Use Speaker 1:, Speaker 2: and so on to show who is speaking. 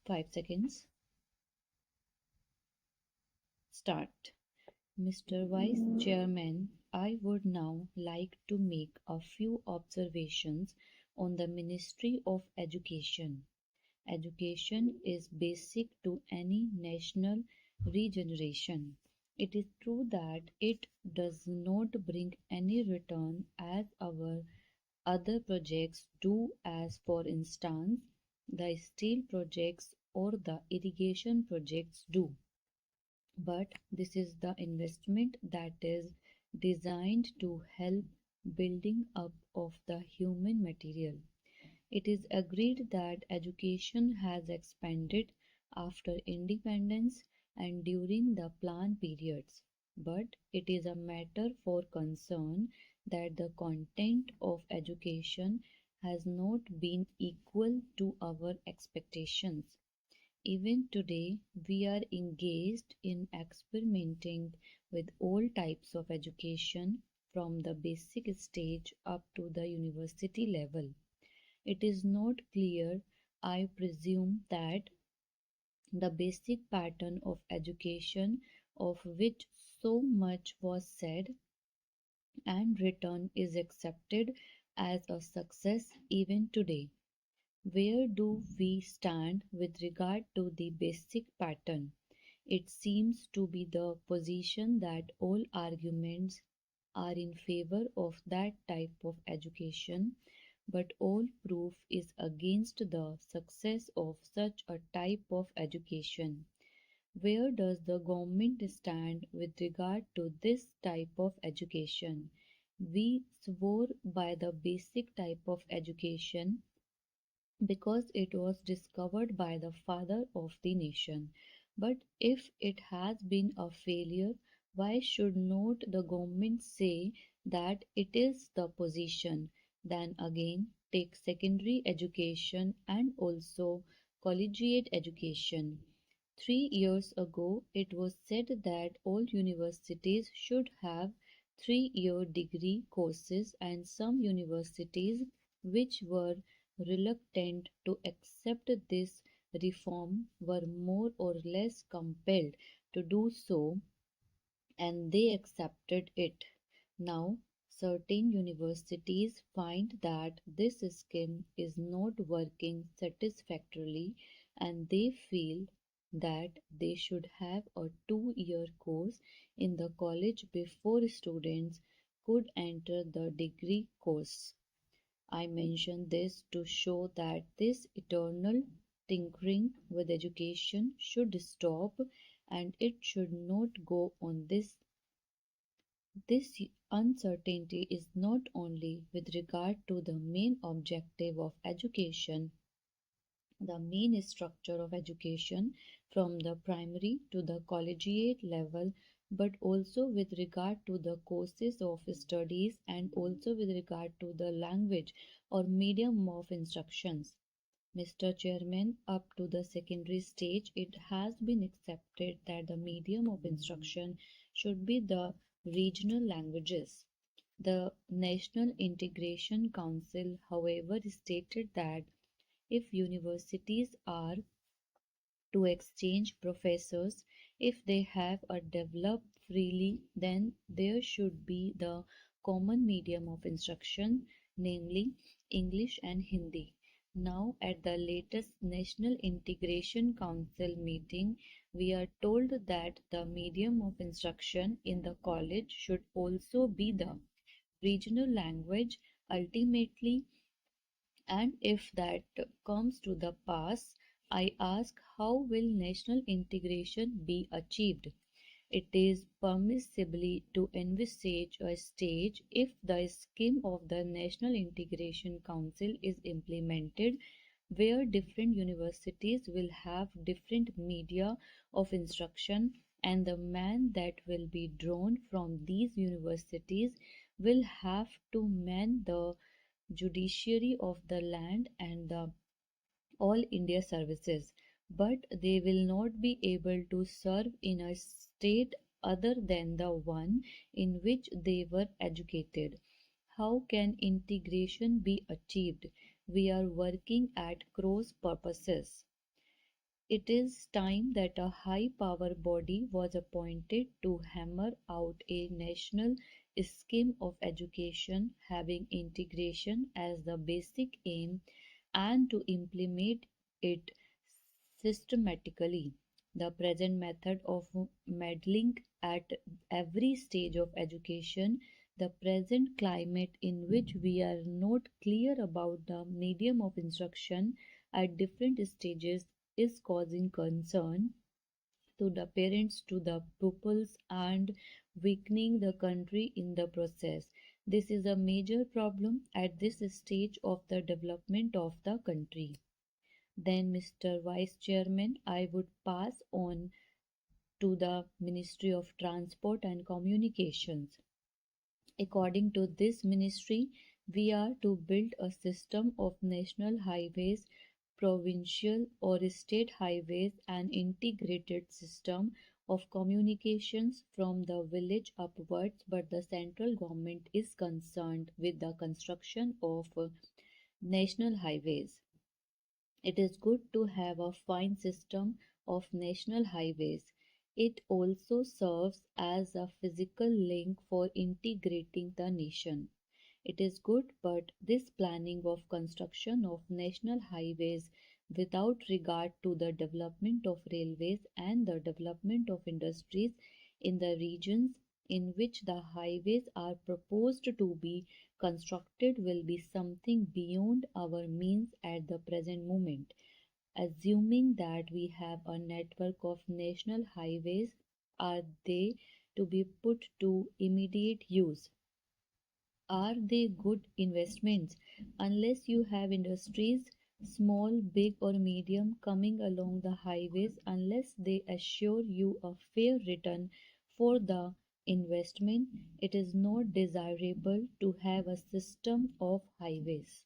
Speaker 1: 5 seconds. Start. Mr. Vice Chairman, I would now like to make a few observations on the Ministry of Education. Education is basic to any national regeneration. It is true that it does not bring any return as our other projects do, as for instance the steel projects or the irrigation projects do. But this is the investment that is designed to help building up of the human material. It is agreed that education has expanded after independence and during the plan periods, but it is a matter for concern that the content of education has not been equal to our expectations. Even today, we are engaged in experimenting with all types of education from the basic stage up to the university level. It is not clear, I presume, that the basic pattern of education of which so much was said and written is accepted as a success even today. Where do we stand with regard to the basic pattern? It seems to be the position that all arguments are in favor of that type of education, but all proof is against the success of such a type of education. Where does the government stand with regard to this type of education? We swore by the basic type of education because it was discovered by the father of the nation. But if it has been a failure, why should not the government say that it is the position? Then again, take secondary education and also collegiate education. 3 years ago, it was said that all universities should have 3 year degree courses, and some universities which were reluctant to accept this reform were more or less compelled to do so, and they accepted it. Now, certain universities find that this scheme is not working satisfactorily and they feel that they should have a 2 year course in the college before students could enter the degree course. I mention this to show that this eternal tinkering with education should stop, and it should not go on. This uncertainty is not only with regard to the main objective of education, the main structure of education from the primary to the collegiate level, but also with regard to the courses of studies and also with regard to the language or medium of instructions. Mr. Chairman, up to the secondary stage, it has been accepted that the medium of instruction should be the regional languages. The National Integration Council, however, stated that if universities are to exchange professors, if they have a developed freely, then there should be the common medium of instruction, namely English and Hindi. Now, at the latest National Integration Council meeting, we are told that the medium of instruction in the college should also be the regional language ultimately, and if that comes to the pass, I ask how will national integration be achieved? It is permissibly to envisage a stage if the scheme of the National Integration Council is implemented where different universities will have different media of instruction, and the man that will be drawn from these universities will have to man the judiciary of the land and the all India services, but they will not be able to serve in a state other than the one in which they were educated. How can integration be achieved? We are working at cross purposes. It is time that a high power body was appointed to hammer out a national scheme of education having integration as the basic aim and to implement it systematically. The present method of meddling at every stage of education, the present climate in which we are not clear about the medium of instruction at different stages is causing concern to the parents, to the pupils, and weakening the country in the process. This is a major problem at this stage of the development of the country. Then, Mr. Vice Chairman, I would pass on to the Ministry of Transport and Communications. According to this ministry, we are to build a system of national highways, provincial or state highways, and integrated system of communications from the village upwards, but the central government is concerned with the construction of national highways. It is good to have a fine system of national highways. It also serves as a physical link for integrating the nation. It is good, but this planning of construction of national highways without regard to the development of railways and the development of industries in the regions in which the highways are proposed to be constructed will be something beyond our means at the present moment. Assuming that we have a network of national highways, are they to be put to immediate use? Are they good investments unless you have industries, small, big, or medium, coming along the highways, unless they assure you a fair return for the investment? It is not desirable to have a system of highways.